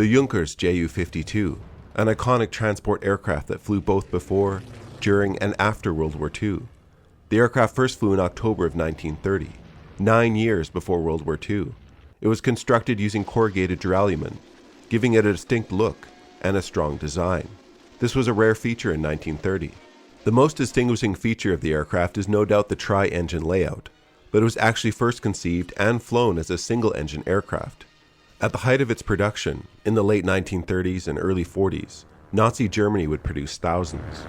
The Junkers Ju-52, an iconic transport aircraft that flew both before, during, and after World War II. The aircraft first flew in October of 1930, 9 years before World War II. It was constructed using corrugated duralumin, giving it a distinct look and a strong design. This was a rare feature in 1930. The most distinguishing feature of the aircraft is no doubt the tri-engine layout, but it was actually first conceived and flown as a single-engine aircraft. At the height of its production, in the late 1930s and early 40s, Nazi Germany would produce thousands.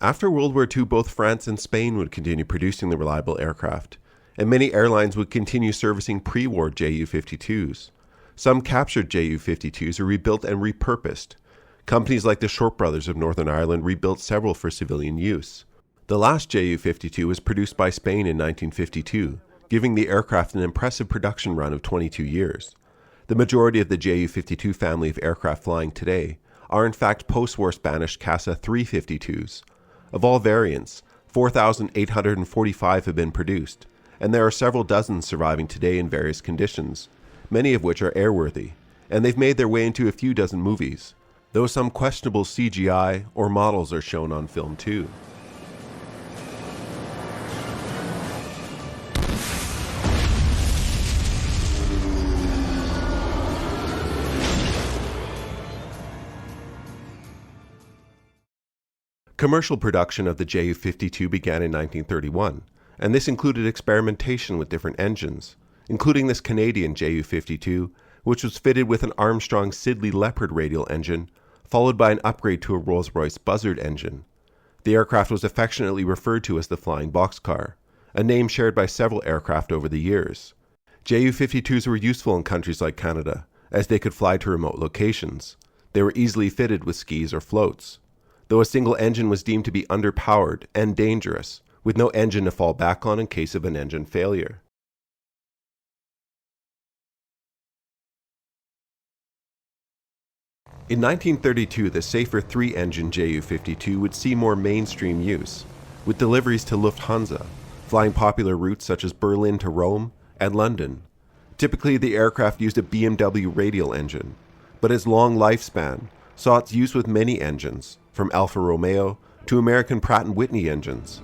After World War II, both France and Spain would continue producing the reliable aircraft, and many airlines would continue servicing pre-war Ju-52s. Some captured Ju-52s are rebuilt and repurposed. Companies like the Short Brothers of Northern Ireland rebuilt several for civilian use. The last Ju-52 was produced by Spain in 1952, giving the aircraft an impressive production run of 22 years. The majority of the Ju-52 family of aircraft flying today are in fact post-war Spanish Casa 352s. Of all variants, 4,845 have been produced, and there are several dozen surviving today in various conditions, many of which are airworthy, and they've made their way into a few dozen movies, though some questionable CGI or models are shown on film too. Commercial production of the Ju-52 began in 1931, and this included experimentation with different engines, including this Canadian Ju-52, which was fitted with an Armstrong Siddeley Leopard radial engine, followed by an upgrade to a Rolls-Royce Buzzard engine. The aircraft was affectionately referred to as the Flying Boxcar, a name shared by several aircraft over the years. Ju-52s were useful in countries like Canada, as they could fly to remote locations. They were easily fitted with skis or floats. Though a single engine was deemed to be underpowered and dangerous, with no engine to fall back on in case of an engine failure. In 1932, the safer 3-engine Ju-52 would see more mainstream use, with deliveries to Lufthansa, flying popular routes such as Berlin to Rome and London. Typically, the aircraft used a BMW radial engine, but its long lifespan saw its use with many engines, from Alfa Romeo to American Pratt & Whitney engines.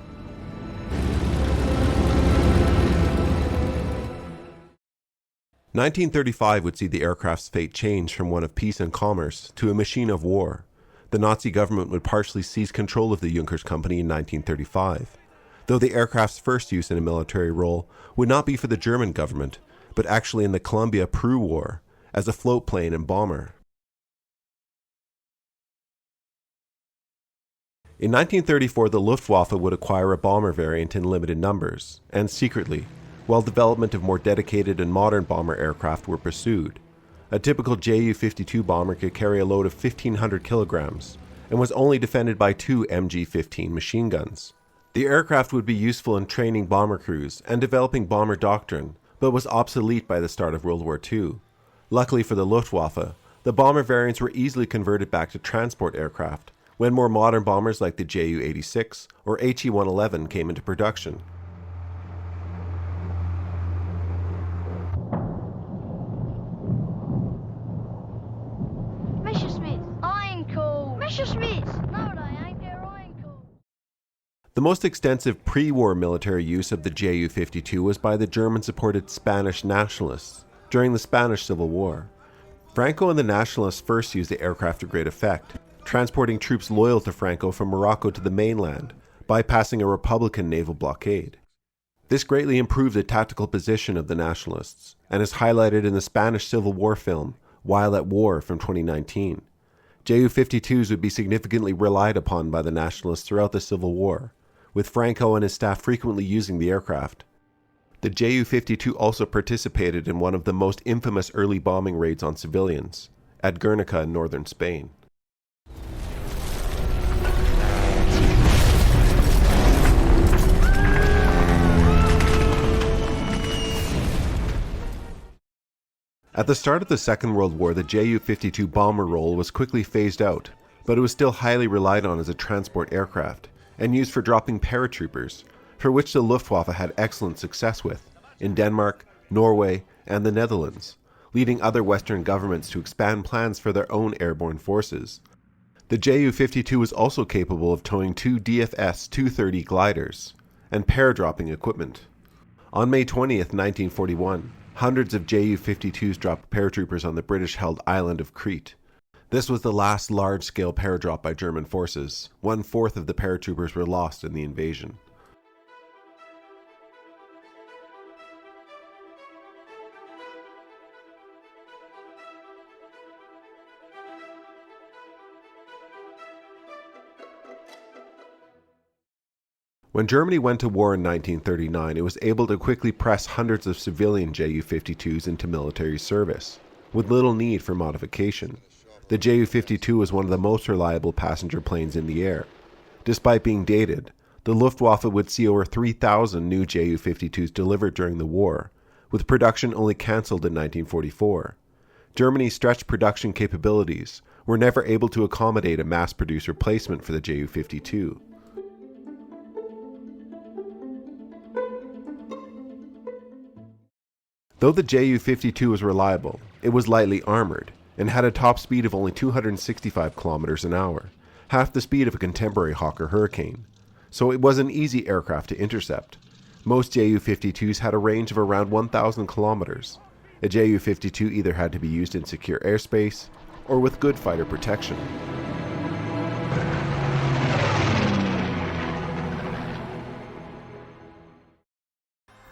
"1935 would see the aircraft's fate change from one of peace and commerce to a machine of war. The Nazi government would partially seize control of the Junkers Company in 1935, though the aircraft's first use in a military role would not be for the German government, but actually in the Colombia-Peru War, as a float plane and bomber. In 1934, the Luftwaffe would acquire a bomber variant in limited numbers, and secretly, while development of more dedicated and modern bomber aircraft were pursued. A typical Ju-52 bomber could carry a load of 1,500 kilograms, and was only defended by 2 MG-15 machine guns. The aircraft would be useful in training bomber crews and developing bomber doctrine, but was obsolete by the start of World War II. Luckily for the Luftwaffe, the bomber variants were easily converted back to transport aircraft, when more modern bombers like the Ju-86 or HE-111 came into production. The most extensive pre-war military use of the Ju-52 was by the German-supported Spanish nationalists during the Spanish Civil War. Franco and the nationalists first used the aircraft to great effect, transporting troops loyal to Franco from Morocco to the mainland, bypassing a Republican naval blockade. This greatly improved the tactical position of the nationalists, and is highlighted in the Spanish Civil War film, While at War from 2019. Ju-52s would be significantly relied upon by the nationalists throughout the Civil War, with Franco and his staff frequently using the aircraft. The Ju-52 also participated in one of the most infamous early bombing raids on civilians, at Guernica in northern Spain. At the start of the Second World War, the Ju-52 bomber role was quickly phased out, but it was still highly relied on as a transport aircraft, and used for dropping paratroopers, for which the Luftwaffe had excellent success with, in Denmark, Norway, and the Netherlands, leading other Western governments to expand plans for their own airborne forces. The Ju-52 was also capable of towing 2 DFS-230 gliders and paradropping equipment. On May 20th, 1941, hundreds of Ju-52s dropped paratroopers on the British-held island of Crete. This was the last large-scale paradrop by German forces. 1/4 of the paratroopers were lost in the invasion. When Germany went to war in 1939, it was able to quickly press hundreds of civilian Ju-52s into military service, with little need for modification. The Ju-52 was one of the most reliable passenger planes in the air. Despite being dated, the Luftwaffe would see over 3,000 new Ju-52s delivered during the war, with production only cancelled in 1944. Germany's stretched production capabilities were never able to accommodate a mass-produced replacement for the Ju-52. Though the Ju-52 was reliable, it was lightly armored, and had a top speed of only 265 kilometers an hour, half the speed of a contemporary Hawker Hurricane, so it was an easy aircraft to intercept. Most Ju-52s had a range of around 1,000 kilometers. A Ju-52 either had to be used in secure airspace, or with good fighter protection.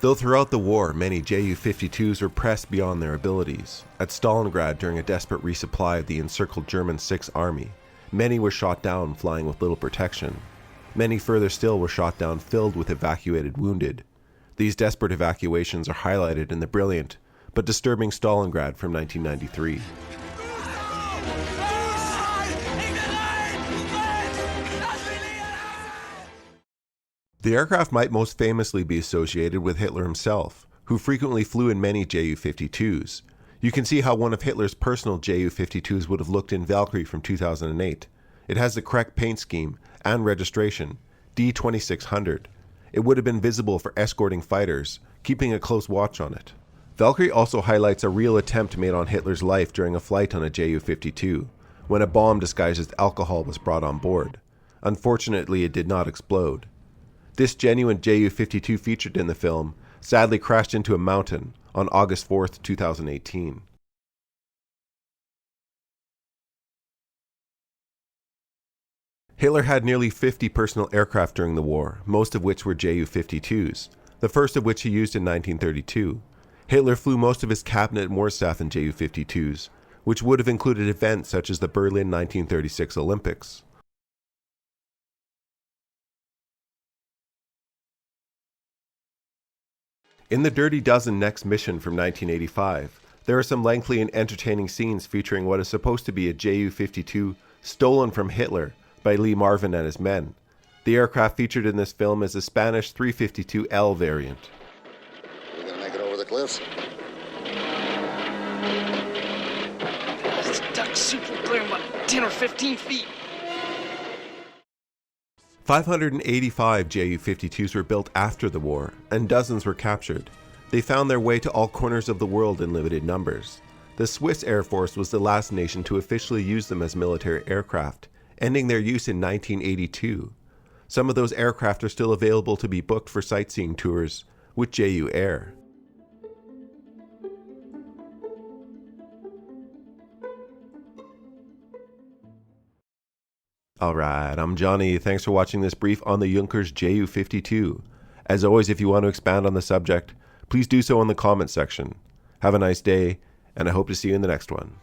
Though throughout the war, many Ju-52s were pressed beyond their abilities. At Stalingrad, during a desperate resupply of the encircled German Sixth Army, many were shot down flying with little protection. Many further still were shot down filled with evacuated wounded. These desperate evacuations are highlighted in the brilliant but disturbing Stalingrad from 1993. The aircraft might most famously be associated with Hitler himself, who frequently flew in many Ju-52s. You can see how one of Hitler's personal Ju-52s would have looked in Valkyrie from 2008. It has the correct paint scheme and registration, D2600. It would have been visible for escorting fighters, keeping a close watch on it. Valkyrie also highlights a real attempt made on Hitler's life during a flight on a Ju-52, when a bomb disguised as alcohol was brought on board. Unfortunately, it did not explode. This genuine Ju-52 featured in the film sadly crashed into a mountain on August 4, 2018. Hitler had nearly 50 personal aircraft during the war, most of which were Ju-52s, the first of which he used in 1932. Hitler flew most of his cabinet and war staff in Ju-52s, which would have included events such as the Berlin 1936 Olympics. In the Dirty Dozen Next Mission from 1985, there are some lengthy and entertaining scenes featuring what is supposed to be a Ju-52 stolen from Hitler by Lee Marvin and his men. The aircraft featured in this film is the Spanish 352L variant. We're gonna make it over the cliffs? This duck soup will clear about 10 or 15 feet. 585 Ju-52s were built after the war, and dozens were captured. They found their way to all corners of the world in limited numbers. The Swiss Air Force was the last nation to officially use them as military aircraft, ending their use in 1982. Some of those aircraft are still available to be booked for sightseeing tours with JU Air. Alright, I'm Johnny. Thanks for watching this brief on the Junkers Ju-52. As always, if you want to expand on the subject, please do so in the comments section. Have a nice day, and I hope to see you in the next one.